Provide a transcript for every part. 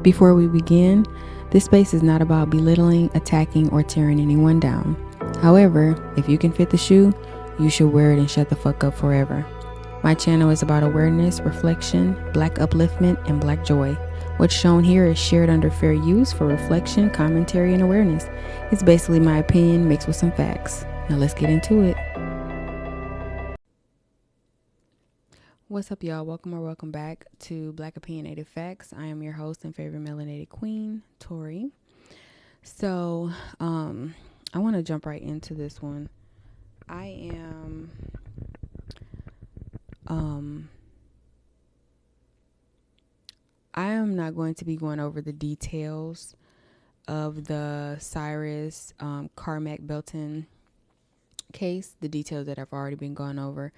Before we begin, this space is not about belittling, attacking, or tearing anyone down. However, if you can fit the shoe, you should wear it and shut the fuck up forever. My channel is about awareness, reflection, black upliftment, and black joy. What's shown here is shared under fair use for reflection, commentary, and awareness. It's basically my opinion mixed with some facts. Now let's get into it. What's up, y'all? Welcome back to Black Opinionated Facts. I am your host and favorite melanated queen, Tori. So, I want to jump right into this one. I am not going to be going over the details of the Cyrus Carmack Belton case, the details that have already been gone over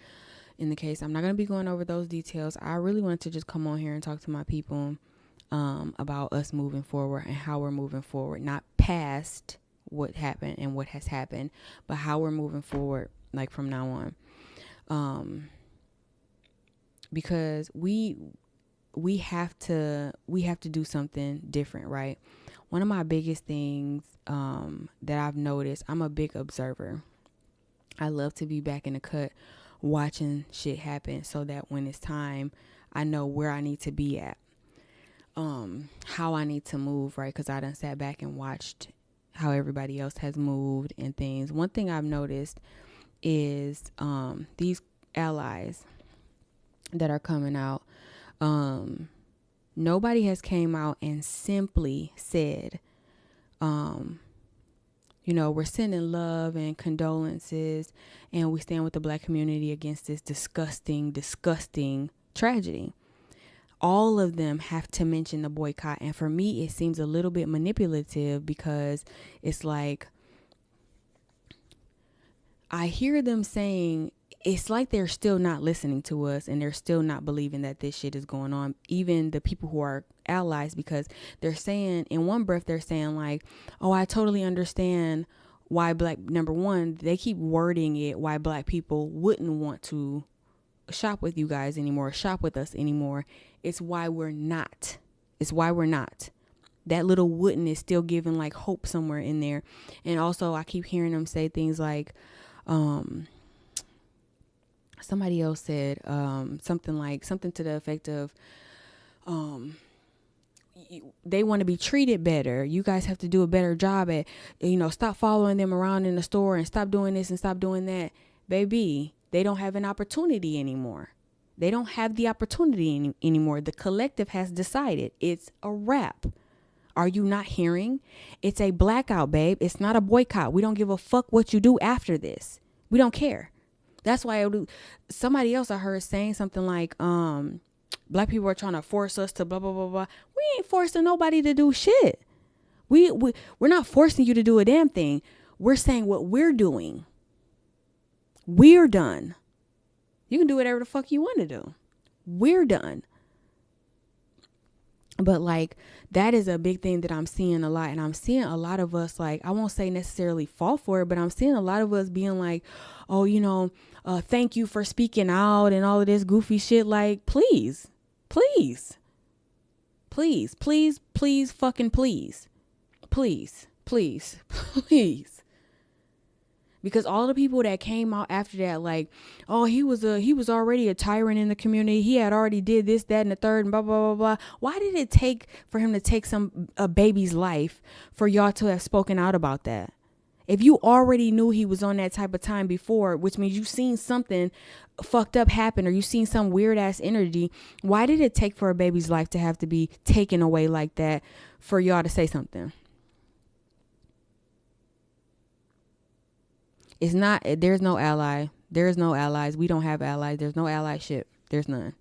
in the case. I'm not going to be going over those details. I really wanted to just come on here and talk to my people about us moving forward and how we're moving forward, not past what happened and what has happened, but how we're moving forward, like from now on. Because we have to do something different, right? One of my biggest things that I've noticed, I'm a big observer. I love to be back in the cut watching shit happen so that when it's time, I know where I need to be at, how I need to move, right? Because I done sat back and watched how everybody else has moved and things. One thing I've noticed is these allies that are coming out, nobody has came out and simply said, we're sending love and condolences and we stand with the black community against this disgusting tragedy. All of them have to mention the boycott. And for me, it seems a little bit manipulative because it's like, I hear them saying, it's like they're still not listening to us and they're still not believing that this shit is going on. Even the people who are allies, because they're saying in one breath, they're saying like, oh, I totally understand why number one, they keep wording it, why black people wouldn't want to shop with you guys anymore, shop with us anymore. It's why we're not. That little wouldn't is still giving like hope somewhere in there. And also I keep hearing them say things like, somebody else said something to the effect of they want to be treated better. You guys have to do a better job at, stop following them around in the store and stop doing this and stop doing that. Baby, they don't have an opportunity anymore. They don't have the opportunity anymore. The collective has decided it's a wrap. Are you not hearing? It's a blackout, babe. It's not a boycott. We don't give a fuck what you do after this. We don't care. That's why somebody else I heard saying something like, black people are trying to force us to blah, blah, blah, blah. We ain't forcing nobody to do shit. We're not forcing you to do a damn thing. We're saying what we're doing. We're done. You can do whatever the fuck you want to do. We're done. But like, that is a big thing that I'm seeing a lot. And I'm seeing a lot of us, like, I won't say necessarily fall for it, but I'm seeing a lot of us being like, oh, thank you for speaking out and all of this goofy shit. Like, please, fucking please. Because all the people that came out after that, like, oh, he was already a tyrant in the community. He had already did this, that, and the third, and blah, blah, blah, blah. Why did it take for him to take a baby's life for y'all to have spoken out about that? If you already knew he was on that type of time before, which means you've seen something fucked up happen or you've seen some weird ass energy, why did it take for a baby's life to have to be taken away like that for y'all to say something? It's not, there's no ally. There's no allies. We don't have allies. There's no allyship. There's none.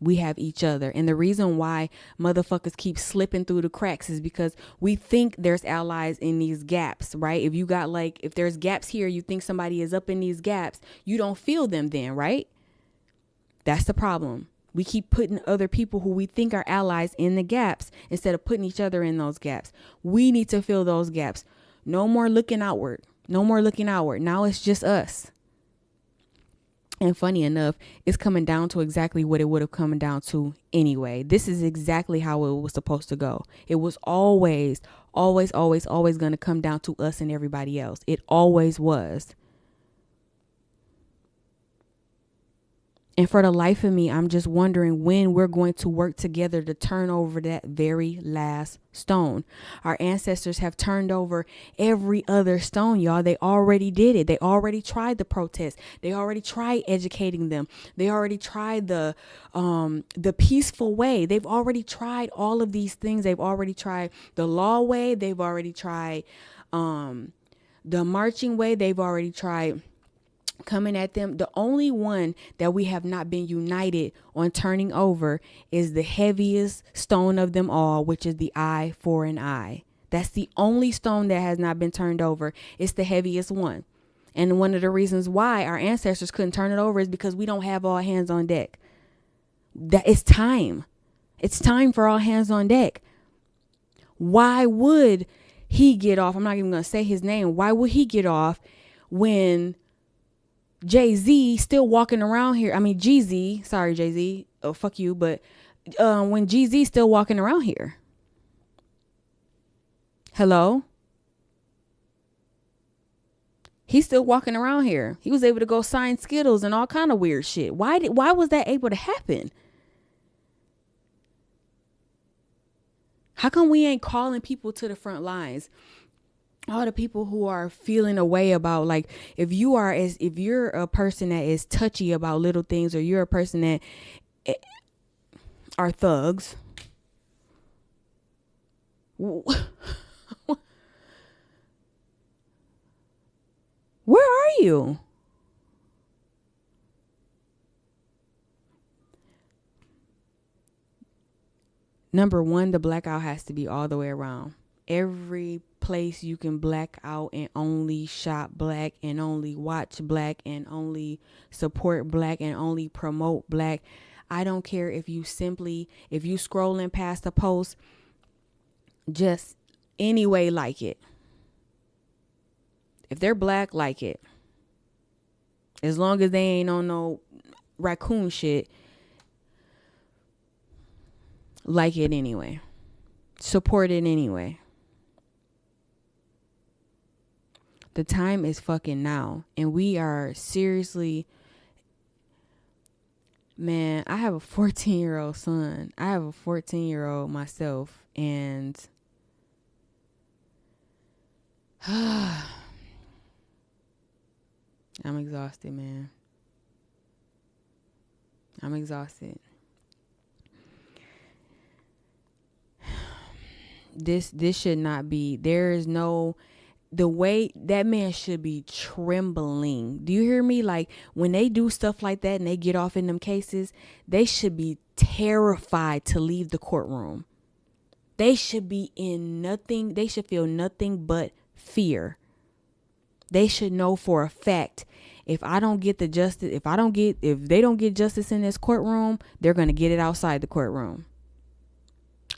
We have each other. And the reason why motherfuckers keep slipping through the cracks is because we think there's allies in these gaps, right? If you got if there's gaps here, you think somebody is up in these gaps, you don't feel them then, right? That's the problem. We keep putting other people who we think are allies in the gaps instead of putting each other in those gaps. We need to fill those gaps. No more looking outward. Now it's just us. And funny enough, it's coming down to exactly what it would have come down to anyway. This is exactly how it was supposed to go. It was always going to come down to us and everybody else. It always was. And for the life of me, I'm just wondering when we're going to work together to turn over that very last stone. Our ancestors have turned over every other stone, y'all. They already did it. They already tried the protest. They already tried educating them. They already tried the peaceful way. They've already tried all of these things. They've already tried the law way. They've already tried the marching way. They've already tried coming at them. The only one that we have not been united on turning over is the heaviest stone of them all, which is the eye for an eye. That's the only stone that has not been turned over. It's the heaviest one. And one of the reasons why our ancestors couldn't turn it over is because we don't have all hands on deck. That it's time. It's time for all hands on deck. Why would he get off? I'm not even going to say his name. Why would he get off when Jay-Z still walking around here? I mean, Jeezy, sorry, Jay-Z. Oh, fuck you. But when Jeezy still walking around here. Hello? He's still walking around here. He was able to go sign Skittles and all kind of weird shit. Why was that able to happen? How come we ain't calling people to the front lines? All the people who are feeling a way about, like, if you're a person that is touchy about little things, or you're a person that are thugs. Where are you? Number one, the blackout has to be all the way around. Every place you can black out and only shop black and only watch black and only support black and only promote black. I don't care if you scrolling past a post, just anyway like it. If they're black, like it. As long as they ain't on no raccoon shit, like it anyway. Support it anyway. The time is fucking now. And we are seriously, man, I have a 14-year-old son. I have a 14-year-old myself. And I'm exhausted, man. I'm exhausted. This should not be. There is no, the way that man should be trembling. Do you hear me? Like, when they do stuff like that and they get off in them cases, they should be terrified to leave the courtroom. They should be in nothing. They should feel nothing but fear. They should know for a fact, if I don't get the justice, if they don't get justice in this courtroom, they're going to get it outside the courtroom.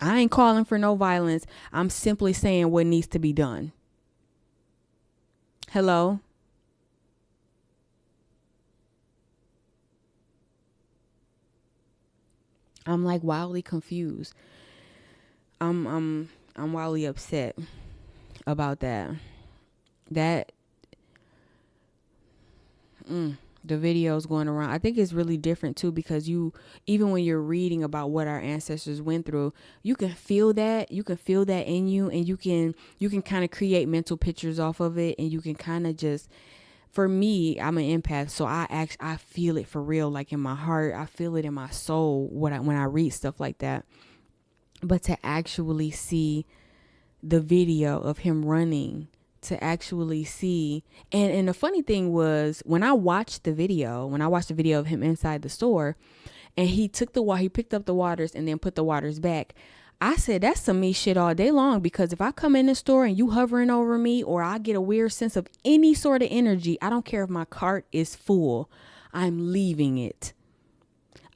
I ain't calling for no violence. I'm simply saying what needs to be done. Hello? I'm like wildly confused. I'm wildly upset about that. The videos going around. I think it's really different too, because even when you're reading about what our ancestors went through, you can feel that. You can feel that in you, and you can kind of create mental pictures off of it, and you can kind of just, for me, I'm an empath, so I feel it for real, like in my heart. I feel it in my soul when I read stuff like that. But to actually see the video of him running, to actually see, and the funny thing was, when I watched the video of him inside the store, and he picked up the waters and then put the waters back, I said, that's some me shit all day long, because if I come in the store and you hovering over me, or I get a weird sense of any sort of energy, I don't care if my cart is full, I'm leaving it.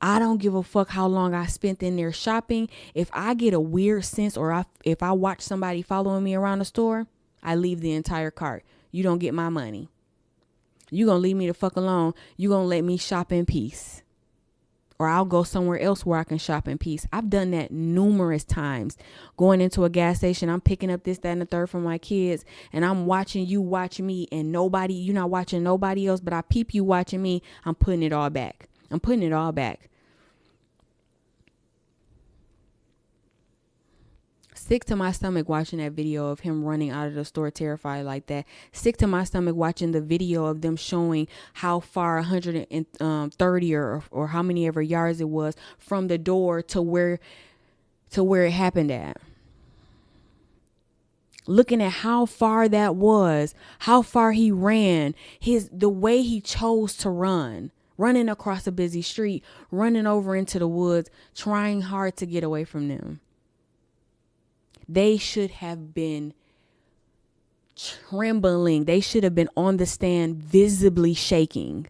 I don't give a fuck how long I spent in there shopping. If I get a weird sense, or if I watch somebody following me around the store, I leave the entire cart. You don't get my money. You gonna leave me the fuck alone. You gonna let me shop in peace. Or I'll go somewhere else where I can shop in peace. I've done that numerous times. Going into a gas station, I'm picking up this, that, and the third for my kids. And I'm watching you watch me, and you're not watching nobody else, but I peep you watching me. I'm putting it all back. I'm putting it all back. Sick to my stomach watching that video of him running out of the store terrified like that. Sick to my stomach watching the video of them showing how far 130 or how many ever yards it was from the door to where it happened at. Looking at how far that was, how far he ran, the way he chose to run, running across a busy street, running over into the woods, trying hard to get away from them. They should have been trembling. They should have been on the stand visibly shaking,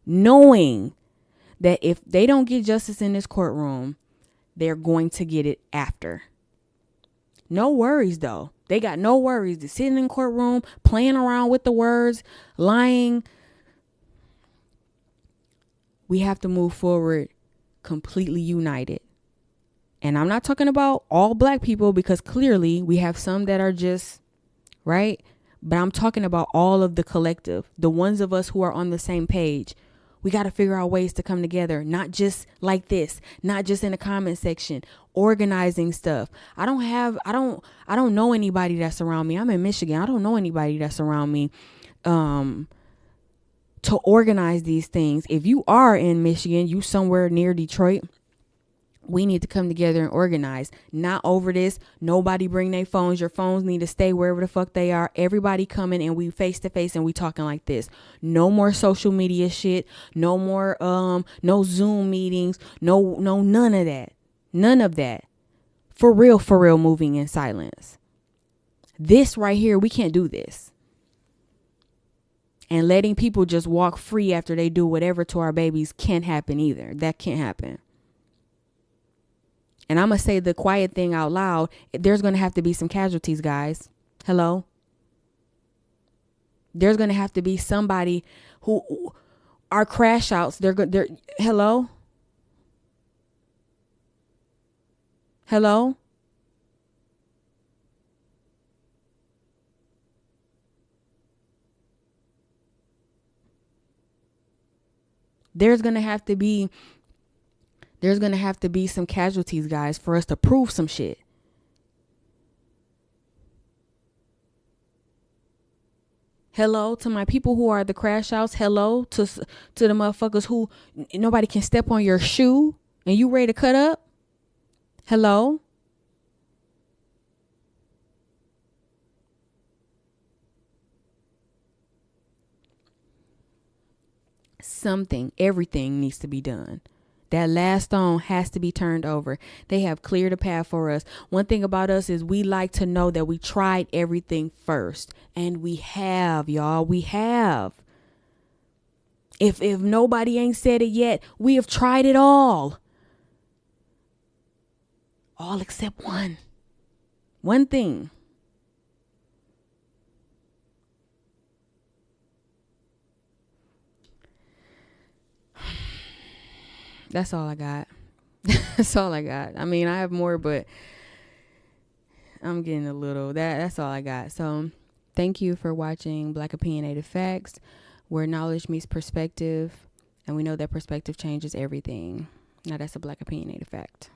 knowing that if they don't get justice in this courtroom, they're going to get it after. No worries, though. They got no worries. They're sitting in the courtroom, playing around with the words, lying. We have to move forward completely united. And I'm not talking about all black people, because clearly we have some that are just right. But I'm talking about all of the collective, the ones of us who are on the same page. We got to figure out ways to come together, not just like this, not just in the comment section, organizing stuff. I don't know anybody that's around me. I'm in Michigan. I don't know anybody that's around me to organize these things. If you are in Michigan, you somewhere near Detroit, we need to come together and organize. Not over this. Nobody bring their phones. Your phones need to stay wherever the fuck they are. Everybody coming and we face to face and we talking like this. No more social media shit. No more no Zoom meetings. No none of that. None of that. For real moving in silence. This right here, we can't do this. And letting people just walk free after they do whatever to our babies can't happen either. That can't happen. And I'm going to say the quiet thing out loud. There's going to have to be some casualties, guys. Hello? There's going to have to be somebody who are crash outs. Hello? Hello? There's going to have to be some casualties, guys, for us to prove some shit. Hello to my people who are the crash outs. Hello to the motherfuckers who nobody can step on your shoe and you ready to cut up. Hello. Everything needs to be done. That last stone has to be turned over. They have cleared a path for us. One thing about us is we like to know that we tried everything first. And we have, y'all. We have. If nobody ain't said it yet, we have tried it all. All except one. One thing. That's all I got. That's all I got. I mean, I have more, but I'm getting a little. That's all I got. So thank you for watching Black Opinionated Facts, where knowledge meets perspective. And we know that perspective changes everything. Now that's a Black Opinionated Fact.